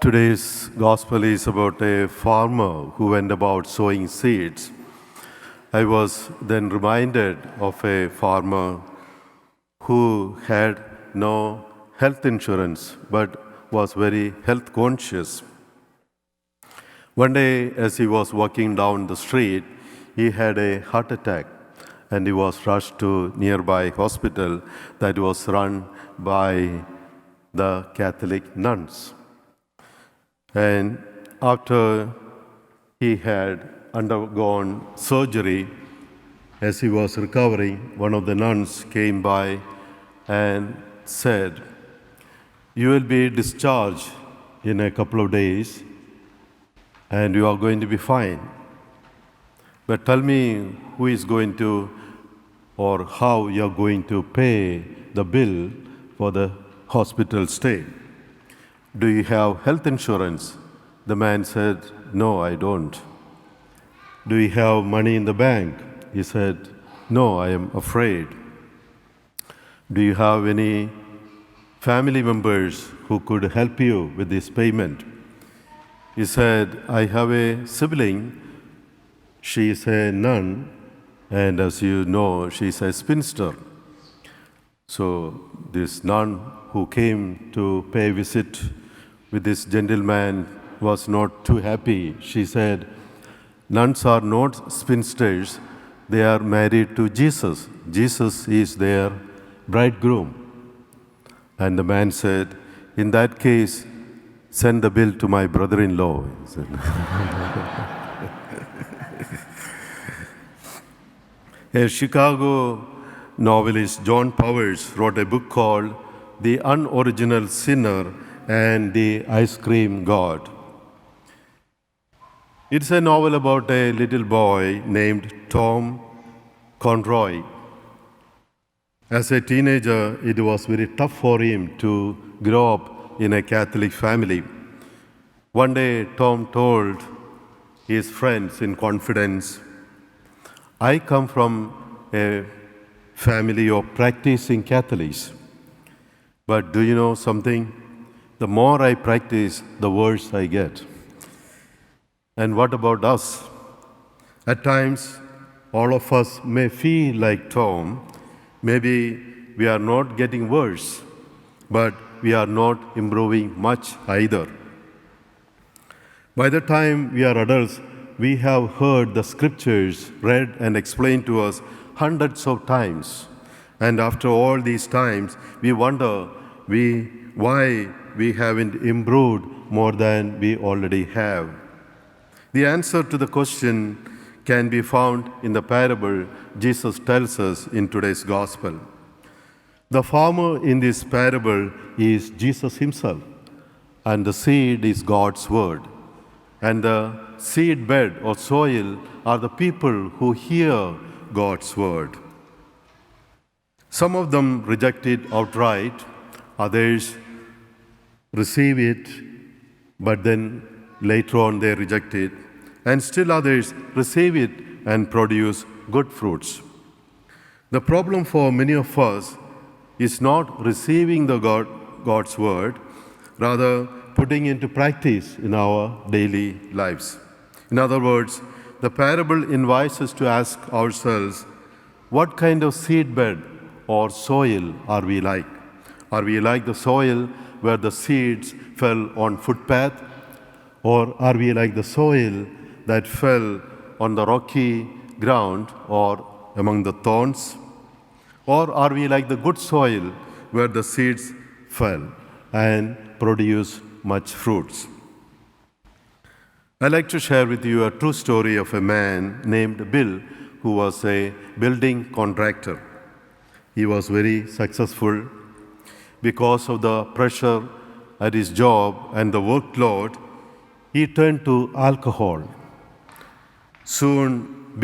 Today's gospel is about a farmer who went about sowing seeds. I was then reminded of a farmer who had no health insurance but was very health conscious. One day, as he was walking down the street, he had a heart attack and he was rushed to nearby hospital that was run by the Catholic nuns. And after he had undergone surgery, as he was recovering, one of the nuns came by and said, "You will be discharged in a couple of days and you are going to be fine. But tell me who is going to or how you are going to pay the bill for the hospital stay. Do you have health insurance?" The man said, "No, I don't." "Do you have money in the bank?" He said, "No, I am afraid." "Do you have any family members who could help you with this payment?" He said, "I have a sibling. She is a nun, and as you know, she is a spinster." So this nun who came to pay visit with this gentleman was not too happy. She said, "Nuns are not spinsters. They are married to Jesus. Jesus is their bridegroom." And the man said, "In that case, send the bill to my brother-in-law." He said. A Chicago novelist, John Powers, wrote a book called The Unoriginal Sinner and the Ice Cream God. It's a novel about a little boy named Tom Conroy. As a teenager, it was very tough for him to grow up in a Catholic family. One day, Tom told his friends in confidence, "I come from a family of practicing Catholics. But do you know something? The more I practice, the worse I get." And what about us? At times, all of us may feel like Tom. Maybe we are not getting worse, but we are not improving much either. By the time we are adults, we have heard the scriptures read and explained to us hundreds of times. And after all these times, we wonder why we haven't improved more than we already have. The answer to the question can be found in the parable Jesus tells us in today's gospel. The farmer in this parable is Jesus himself, and the seed is God's word. And the seed bed or soil are the people who hear God's word. Some of them reject it outright, others receive it, but then later on they reject it, and still others receive it and produce good fruits. The problem for many of us is not receiving God's word, rather putting into practice in our daily lives. In other words, the parable invites us to ask ourselves, what kind of seedbed or soil are we like? Are we like the soil where the seeds fell on footpath? Or are we like the soil that fell on the rocky ground or among the thorns? Or are we like the good soil where the seeds fell and produce much fruits? I'd like to share with you a true story of a man named Bill who was a building contractor. He was very successful. Because of the pressure at his job and the workload, he turned to alcohol. Soon,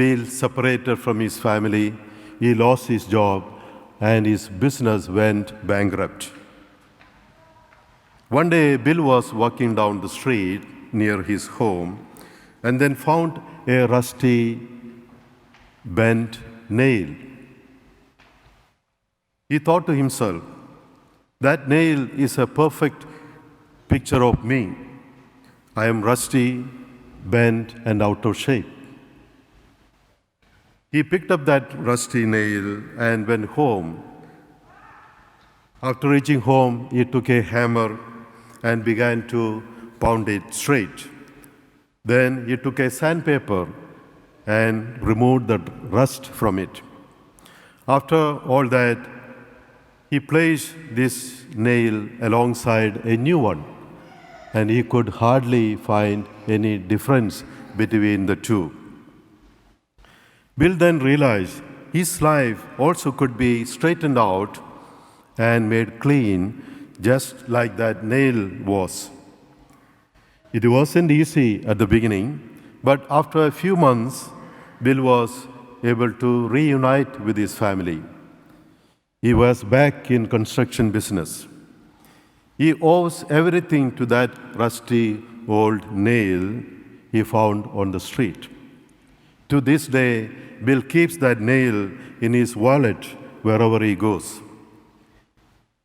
Bill separated from his family, he lost his job, and his business went bankrupt. One day, Bill was walking down the street near his home and then found a rusty, bent nail. He thought to himself, "That nail is a perfect picture of me. I am rusty, bent, and out of shape. He picked up that rusty nail and went home. After reaching home, he took a hammer and began to pound it straight. Then he took a sandpaper and removed the rust from it. After all that, he placed this nail alongside a new one, and he could hardly find any difference between the two. Bill then realized his life also could be straightened out and made clean, just like that nail was. It wasn't easy at the beginning, but after a few months, Bill was able to reunite with his family. He was back in construction business. He owes everything to that rusty old nail he found on the street. To this day, Bill keeps that nail in his wallet wherever he goes.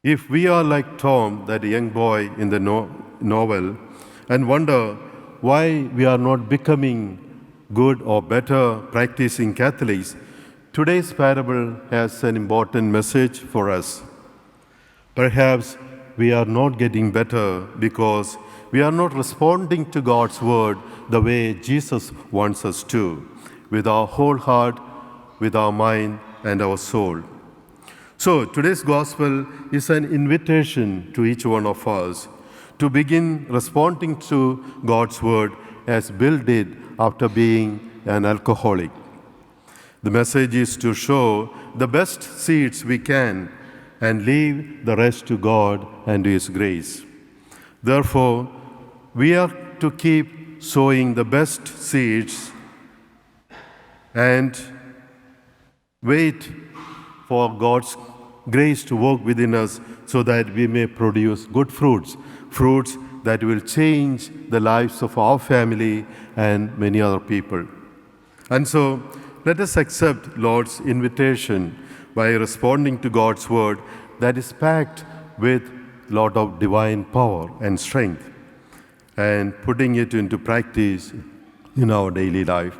If we are like Tom, that young boy in the novel, and wonder why we are not becoming good or better practicing Catholics, today's parable has an important message for us. Perhaps we are not getting better because we are not responding to God's word the way Jesus wants us to, with our whole heart, with our mind, and our soul. So today's gospel is an invitation to each one of us to begin responding to God's word as Bill did after being an alcoholic. The message is to show the best seeds we can and leave the rest to God and to His grace. Therefore, we are to keep sowing the best seeds and wait for God's grace to work within us so that we may produce good fruits that will change the lives of our family and many other people. And so, let us accept Lord's invitation by responding to God's word that is packed with a lot of divine power and strength and putting it into practice in our daily life.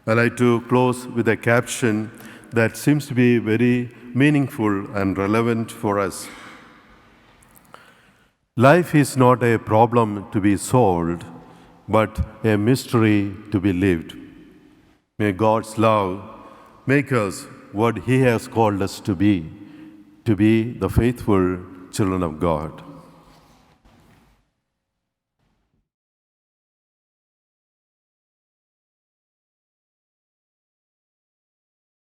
I'd like to close with a caption that seems to be very meaningful and relevant for us. Life is not a problem to be solved, but a mystery to be lived. May God's love make us what He has called us to be the faithful children of God.